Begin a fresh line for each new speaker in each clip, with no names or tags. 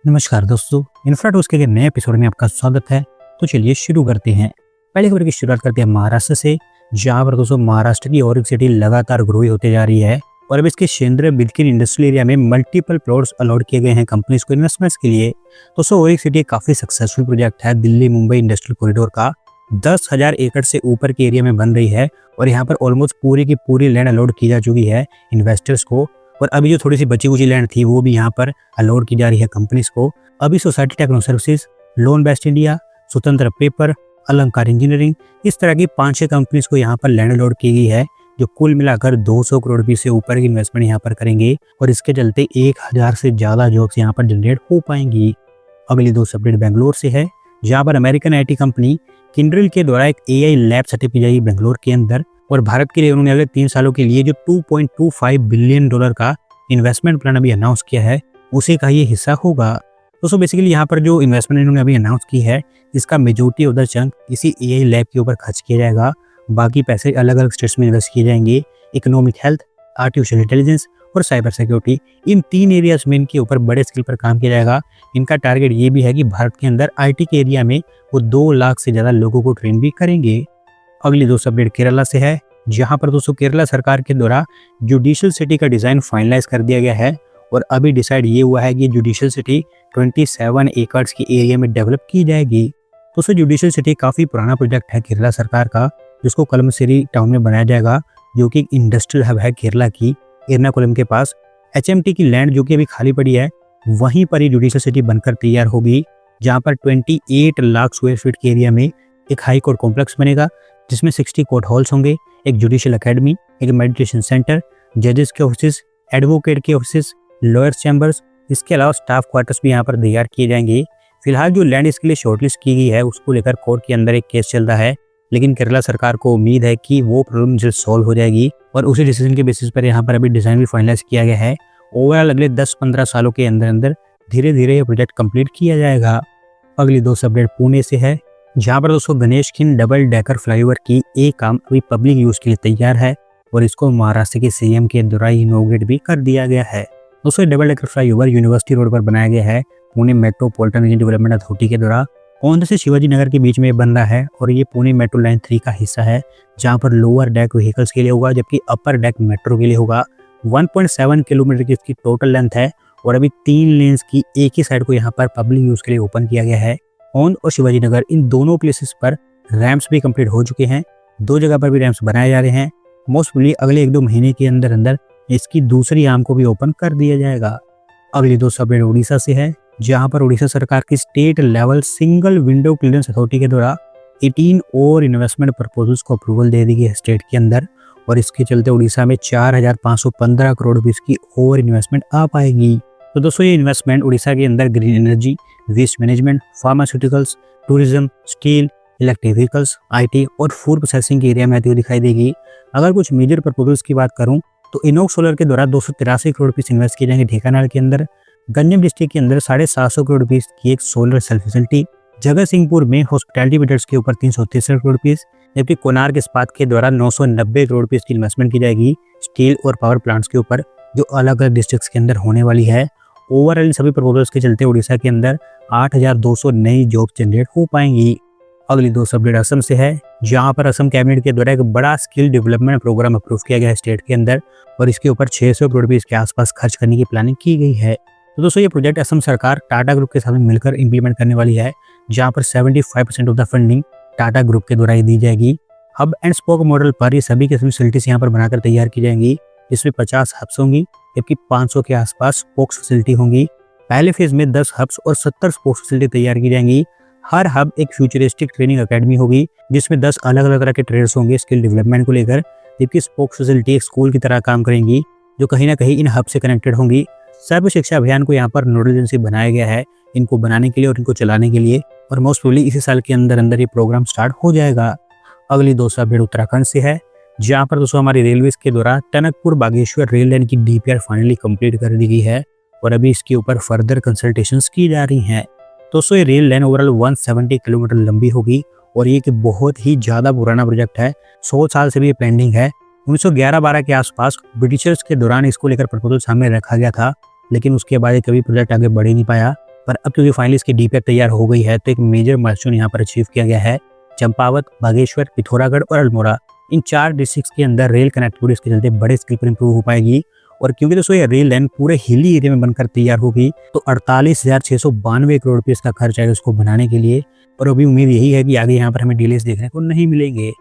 नमस्कार दोस्तों, इन्फ्राटूल्स के नए एपिसोड में आपका स्वागत है। तो चलिए शुरू करते हैं। पहले खबर की शुरुआत करते हैं महाराष्ट्र से, जहां पर दोस्तों महाराष्ट्र की और एक सिटी लगातार ग्रो होते जा रही है और अब इसके शेंद्र बिल्किन इंडस्ट्रियल एरिया में मल्टीपल प्लॉट्स अलॉट किए गए हैं कंपनीज को इन्वेस्टमेंट्स के लिए। दोस्तों और एक सिटी काफी सक्सेसफुल प्रोजेक्ट है, दिल्ली मुंबई इंडस्ट्रियल कॉरिडोर का 10,000 एकड़ से ऊपर के एरिया में बन रही है और यहाँ पर ऑलमोस्ट पूरी की पूरी लैंड अलॉट की जा चुकी है इन्वेस्टर्स को। और अभी जो थोड़ी सी बची कुची लैंड थी वो भी यहाँ पर अलॉट की जा रही है कंपनीज को। अभी society techno services, loan best India, Swatantra paper, Alankar engineering, इस तरह की 5-6 कंपनीज को यहाँ पर लैंड अलॉट की गई है, जो कुल मिलाकर 200 करोड़ रुपए से ऊपर की इन्वेस्टमेंट यहाँ पर करेंगे और इसके चलते 1000 से ज्यादा जॉब्स यहाँ पर जनरेट हो पाएंगी। अगली दो अपडेट बेंगलोर से है, जहाँ पर अमेरिकन IT कंपनी किंड्रिल के द्वारा एक AI लैब सेटअप की जाएगी बेंगलोर के अंदर और भारत के लिए उन्होंने अगले 3 सालों के लिए जो $2.25 बिलियन का इन्वेस्टमेंट प्लान अभी अनाउंस किया है, उसी का ये हिस्सा होगा। दोस्तों बेसिकली यहाँ पर जो इन्वेस्टमेंट इन्होंने अभी अनाउंस की है, इसका मेजॉरिटी ऑफ द चंक इसी AI लैब के ऊपर खर्च किया जाएगा। बाकी पैसे अलग अलग स्टेट्स में इन्वेस्ट किए जाएंगे। इकोनॉमिक हेल्थ, आर्टिफिशियल इंटेलिजेंस और साइबर सिक्योरिटी, इन 3 एरियाज में इनके ऊपर बड़े स्किल पर काम किया जाएगा। इनका टारगेट ये भी है कि भारत के अंदर IT के एरिया में वो 2 लाख से ज्यादा लोगों को ट्रेन भी करेंगे। अगली दोस्तों अपडेट केरला से है, जहां पर दोस्तों केरला सरकार के द्वारा जुडिशियल सिटी का डिजाइन फाइनलाइज कर दिया गया है और अभी डिसाइड ये हुआ है कि जुडिशियल सिटी 27 एकर्स की एरिया में डेवलप की जाएगी। दोस्तों जुडिशियल सिटी काफी पुराना प्रोजेक्ट है केरला सरकार का, जिसको कलमसरी टाउन में बनाया जाएगा, जो कि इंडस्ट्रियल हब है केरला की एर्नाकुलम के पास। HMT की लैंड जो कि अभी खाली पड़ी है, वहीं पर ही जुडिशियल सिटी बनकर तैयार होगी, जहां पर 28 लाख स्क्वायर फीट के एरिया में एक हाई कोर्ट कॉम्प्लेक्स बनेगा, जिसमें 60 कोर्ट हॉल्स होंगे, एक जुडिशियल अकेडमी, एक मेडिटेशन सेंटर, जजेस के ऑफिस, एडवोकेट के ऑफिस, लॉयर्स चैम्बर्स, इसके अलावा स्टाफ क्वार्टर्स भी यहाँ पर तैयार किए जाएंगे। फिलहाल जो लैंड इसके लिए शॉर्टलिस्ट की गई है, उसको लेकर कोर्ट के अंदर एक केस चल रहा है, लेकिन केरला सरकार को उम्मीद है कि वो प्रॉब्लम जल्द सॉल्व हो जाएगी और उसी डिसीजन के बेसिस पर यहाँ पर अभी डिजाइन भी फाइनलाइज किया गया है। ओवरऑल अगले 10-15 सालों के अंदर अंदर धीरे धीरे ये प्रोजेक्ट कंप्लीट किया जाएगा। अगली दो अपडेट पुणे से है, जहाँ पर दोस्तों Ganesh Khind double decker flyover की एक काम अभी पब्लिक यूज के लिए तैयार है और इसको महाराष्ट्र के CM के द्वारा इनॉग्रेट भी कर दिया गया है। दोस्तों double decker flyover university road पर बनाया गया है, Pune metropolitan region development authority के द्वारा। औंध से शिवाजी नगर के बीच में बन रहा है और ये पुणे मेट्रो लाइन 3 का हिस्सा है, जहाँ पर लोअर डेक व्हीकल्स के लिए होगा, जबकि अपर डेक मेट्रो के लिए होगा। 1.7 किलोमीटर की इसकी टोटल लेंथ है और अभी 3 लेन्स की एक ही साइड को यहाँ पर पब्लिक यूज के लिए ओपन किया गया है। औंध और शिवाजी नगर इन दोनों प्लेसेस पर रैम्प्स भी कंप्लीट हो चुके हैं, 2 जगह पर भी रैम्प्स बनाए जा रहे हैं। मोस्ट प्रोबेबली अगले 1-2 महीने के अंदर अंदर इसकी दूसरी आर्म को भी ओपन कर दिया जाएगा। अगली दोस्तों अपडेट उड़ीसा से है, जहां पर उड़ीसा सरकार की state level single window clearance authority के द्वारा 18 और इन्वेस्टमेंट प्रपोजल्स को अप्रूवल दे दी गई है स्टेट के अंदर और इसके चलते उड़ीसा में 4515 करोड़ रुपए की और इन्वेस्टमेंट आ पाएगी। तो दोस्तों ये इन्वेस्टमेंट उड़ीसा के अंदर green energy, waste management, pharmaceuticals, tourism, steel, electric vehicles, IT और फूड प्रोसेसिंग के एरिया में आती हुई दिखाई देगी। अगर कुछ मेजर प्रपोजल्स की बात करूं तो इनोक्स सोलर के द्वारा 283 करोड़ रुपए इन्वेस्ट किए जाएंगे ढेंकानाल के अंदर। गंजम डिस्ट्रिक्ट के अंदर 750 करोड़ रुपए की एक सोलर सेल फैसिलिटी। जगत सिंहपुर में हॉस्पिटैलिटी बिल्डर्स के ऊपर 363 करोड़ रुपए, जबकि कोणार्क इस्पात के द्वारा 990 करोड़ रुपए की इन्वेस्टमेंट की जाएगी स्टील और पावर प्लांट्स के ऊपर, जो अलग अलग डिस्ट्रिक्ट्स के अंदर होने वाली है। ओवरऑल इन सभी प्रपोजल्स के चलते उड़ीसा के अंदर 8200 नई जॉब जनरेट हो पाएंगी। अगली दो अपडेट असम से है, जहां पर असम कैबिनेट के द्वारा एक बड़ा स्किल डेवलपमेंट प्रोग्राम अप्रूव किया गया है स्टेट के अंदर और इसके ऊपर 600 करोड़ रुपए के आसपास खर्च करने की प्लानिंग की गई है। तो दोस्तों ये प्रोजेक्ट असम सरकार टाटा ग्रुप के साथ मिलकर इंप्लीमेंट करने वाली है, जहां पर 75% of the funding Tata group के द्वारा ही दी जाएगी। हब एंड स्पोक मॉडल पर ये सभी की सभी फैसिलिटीज यहाँ पर बनाकर तैयार की जाएंगी। इसमें 50 हब्स होंगी, जबकि 500 के आसपास स्पोक्स फैसिलिटी होंगी। पहले फेज में 10 हब्स और 70 स्पोक्स फैसिलिटी तैयार की जाएंगी। हर हब एक फ्यूचरिस्टिक ट्रेनिंग अकेडमी होगी, जिसमें 10 अलग अलग तरह के ट्रेडर्स होंगे स्किल डेवलपमेंट को लेकर, जबकि स्पोक्स फैसिलिटी एक स्कूल की तरह काम करेंगी, जो कहीं ना कहीं इन हब से कनेक्टेड होंगी। सर्व शिक्षा अभियान को यहाँ पर नोडल एजेंसी बनाया गया है इनको बनाने के लिए और इनको चलाने के लिए, और मोस्ट प्रोबेबली इसी साल के अंदर अंदर ये प्रोग्राम स्टार्ट हो जाएगा। अगली दोस्तों अपडेट उत्तराखंड से है, जहाँ पर दोस्तों हमारी रेलवे के द्वारा टनकपुर बागेश्वर रेल लाइन की DPR फाइनली कंप्लीट कर दी गई है और अभी इसके ऊपर फर्दर कंसल्टेशंस की जा रही हैं। दोस्तों ये रेल लाइन ओवरऑल 170 किलोमीटर लंबी होगी और ये एक बहुत ही ज़्यादा पुराना प्रोजेक्ट है, 100 साल से भी पेंडिंग है। 1911-12 के आसपास ब्रिटिशर्स के दौरान इसको लेकर प्रपोजल सामने रखा गया था, लेकिन उसके बाद कभी प्रोजेक्ट आगे बढ़ ही नहीं पाया। पर अब क्योंकि फाइनली इसकी डीपीआर तैयार हो गई है तो एक मेजर माइलस्टोन यहाँ पर अचीव किया गया है। चंपावत, बागेश्वर, पिथौरागढ़ और अल्मोड़ा इन 4 डिस्ट्रिक्ट्स के अंदर रेल कनेक्टिविटी इसके चलते बड़े स्केल पर इंप्रूव हो पाएगी। और क्योंकि दोस्तों ये रेल लाइन पूरे हिली एरिया में बनकर तैयार होगी तो 48,692 करोड़ रुपये इसका खर्च आएगा इसको बनाने के लिए। और अभी उम्मीद यही है कि आगे यहाँ पर हमें डिलेस देखने को नहीं मिलेंगे।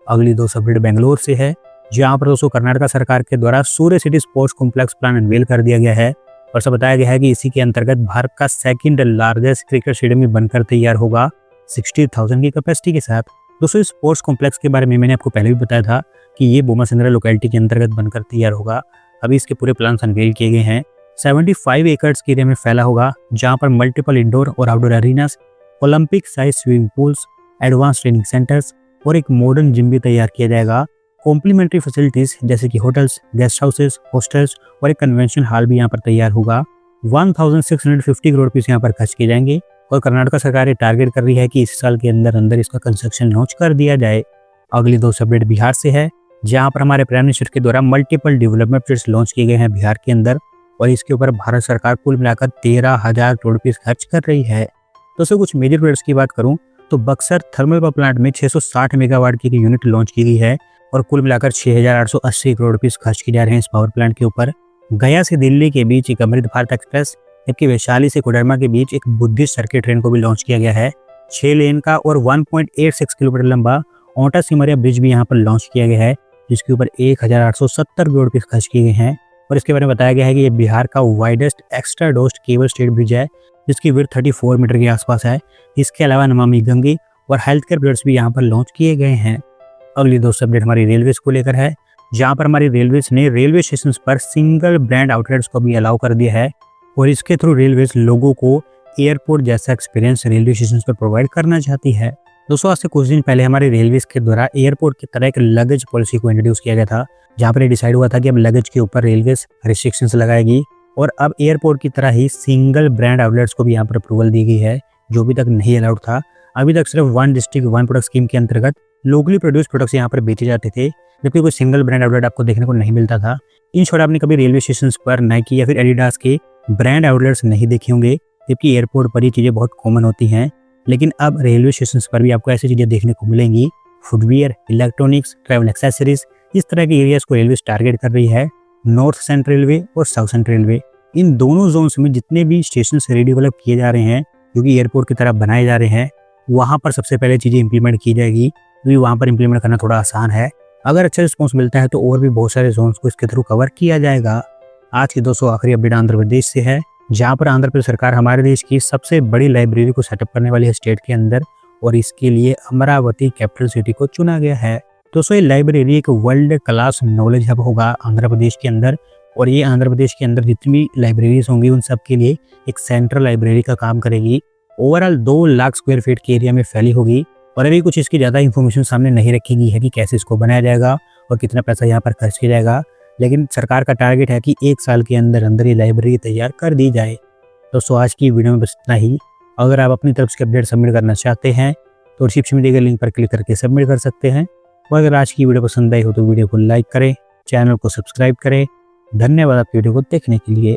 अगली 2 अपडेट बेंगलोर से है, जहाँ पर दोस्तों कर्नाटक सरकार के द्वारा Surya city sports complex plan unveil कर दिया गया है। और सब बताया गया है कि इसी के अंतर्गत भारत का सेकंड लार्जेस्ट क्रिकेट स्टेडियम भी बनकर तैयार होगा 60,000 की कैपेसिटी के साथ। दोस्तों इस स्पोर्ट्स कॉम्प्लेक्स के बारे में मैंने आपको पहले भी बताया था कि ये बोमासिंद्रा लोकेलिटी के अंतर्गत बनकर तैयार होगा। अभी इसके पूरे प्लान अनवेल किए गए हैं। 75 एकड़ के एरिया में फैला होगा, जहाँ पर मल्टीपल इंडोर और outdoor arenas, Olympic size swimming pools, advance training centres और एक मॉडर्न जिम भी तैयार किया जाएगा। कॉम्प्लीमेंट्री फैसिलिटीज जैसे कि होटल्स, गेस्ट हाउसेस, हॉस्टल्स और एक कन्वेंशन हॉल भी यहाँ पर तैयार होगा। 1650 करोड़ रुपये यहाँ पर खर्च किए जाएंगे और कर्नाटक सरकार ये टारगेट कर रही है कि इस साल के अंदर अंदर इसका कंस्ट्रक्शन लॉन्च कर दिया जाए। अगली 2 अपडेट बिहार से है, जहाँ पर हमारे प्राइम मिनिस्टर के द्वारा मल्टीपल डेवलपमेंट प्रोजेक्ट्स लॉन्च किए गए हैं बिहार के अंदर और इसके ऊपर भारत सरकार कुल मिलाकर 13,000 करोड़ रुपये खर्च कर रही है। दोस्तों कुछ मेजर प्रोजेक्ट्स की बात करूँ तो बक्सर थर्मल पावर प्लांट में 660 मेगावाट की यूनिट लॉन्च की गई है और कुल मिलाकर 6,880 करोड़ रुपये खर्च किए जा रहे हैं इस पावर प्लांट के ऊपर। गया से दिल्ली के बीच एक अमृत भारत एक्सप्रेस, जबकि वैशाली से कोडरमा के बीच एक बुद्धिस्ट सर्किट ट्रेन को भी लॉन्च किया गया है। 6 लेन का और 1.86 किलोमीटर लंबा ओंटा सिमरिया ब्रिज भी यहाँ पर लॉन्च किया गया है, जिसके ऊपर 1,870 करोड़ रुपये खर्च किए गए हैं। और इसके बारे में बताया गया है कि ये बिहार का widest extra डोस्ट cable stayed bridge है, जिसकी विड्थ 34 मीटर के आसपास है। इसके अलावा नमामि गंगे और हेल्थ केयर प्रोजेक्ट्स भी यहाँ पर लॉन्च किए गए हैं। अगली 2 अपडेट हमारी रेलवेज को लेकर है, जहाँ पर हमारी रेलवेज ने रेलवे स्टेशन पर सिंगल ब्रांड आउटलेट्स को भी अलाउ कर दिया है और इसके थ्रू रेलवेज लोगों को एयरपोर्ट जैसा एक्सपीरियंस रेलवे स्टेशन पर प्रोवाइड करना चाहती है। दोस्तों आज से कुछ दिन पहले हमारे रेलवेज के द्वारा एयरपोर्ट की तरह एक लगेज पॉलिसी को इंट्रोड्यूस किया गया था, जहाँ पर ये डिसाइड हुआ था कि अब लगेज के ऊपर रेलवेज रिस्ट्रिक्शंस लगाएगी और अब एयरपोर्ट की तरह ही सिंगल ब्रांड आउटलेट्स को भी यहाँ पर अप्रूवल दी गई है, जो अभी तक नहीं अलाउड था। अभी तक सिर्फ 1 डिस्ट्रिक्ट 1 प्रोडक्ट स्कीम के अंतर्गत लोकली प्रोड्यूस प्रोडक्ट्स यहाँ पर बेचे जाते थे, जबकि कोई सिंगल ब्रांड आउटलेट आपको देखने को नहीं मिलता था। इन शॉर्ट आपने कभी रेलवे स्टेशन पर नाइकी या फिर एडिडास के ब्रांड आउटलेट्स नहीं देखे होंगे, जबकि एयरपोर्ट पर ये चीज़ें बहुत कॉमन होती हैं। लेकिन अब रेलवे स्टेशन पर भी आपको ऐसी चीज़ें देखने को मिलेंगी। फुटवियर, इलेक्ट्रॉनिक्स, ट्रैवल एक्सेसरीज, इस तरह के एरियाज को रेलवे टारगेट कर रही है। नॉर्थ सेंट्रल रेलवे और साउथ सेंट्रल रेलवे, इन दोनों जोन्स में जितने भी स्टेशन रीडेवलप किए जा रहे हैं, जो कि एयरपोर्ट की तरह बनाए जा रहे हैं, वहाँ पर सबसे पहले चीज़ें इंप्लीमेंट की जाएगी, क्योंकि वहाँ पर इंप्लीमेंट करना थोड़ा आसान है। अगर अच्छा रिस्पॉन्स मिलता है तो और भी बहुत सारे जोन्स को इसके थ्रू कवर किया जाएगा। आज की 200 आखिरी अपडेट आंध्र प्रदेश से है, जहाँ पर आंध्र प्रदेश सरकार हमारे देश की सबसे बड़ी लाइब्रेरी को सेटअप करने वाली है स्टेट के अंदर और इसके लिए अमरावती कैपिटल सिटी को चुना गया है। दोस्तों ये लाइब्रेरी एक वर्ल्ड क्लास नॉलेज हब होगा आंध्र प्रदेश के अंदर और ये आंध्र प्रदेश के अंदर जितनी भी लाइब्रेरीज होंगी उन सब के लिए एक सेंट्रल लाइब्रेरी का काम करेगी। ओवरऑल 2 लाख स्क्वायर फीट के एरिया में फैली होगी और अभी कुछ इसकी ज़्यादा इन्फॉर्मेशन सामने नहीं रखी गई है कि कैसे इसको बनाया जाएगा और कितना पैसा यहाँ पर खर्च किया जाएगा, लेकिन सरकार का टारगेट है कि 1 साल के अंदर अंदर ये लाइब्रेरी तैयार कर दी जाए। दोस्तों आज की वीडियो में बस इतना ही। अगर आप अपनी तरफ से अपडेट सबमिट करना चाहते हैं तो डिस्क्रिप्शन में दिए गए लिंक पर क्लिक करके सबमिट कर सकते हैं। और अगर आज की वीडियो पसंद आई हो तो वीडियो को लाइक करें, चैनल को सब्सक्राइब करें। धन्यवाद आपकी वीडियो को देखने के लिए।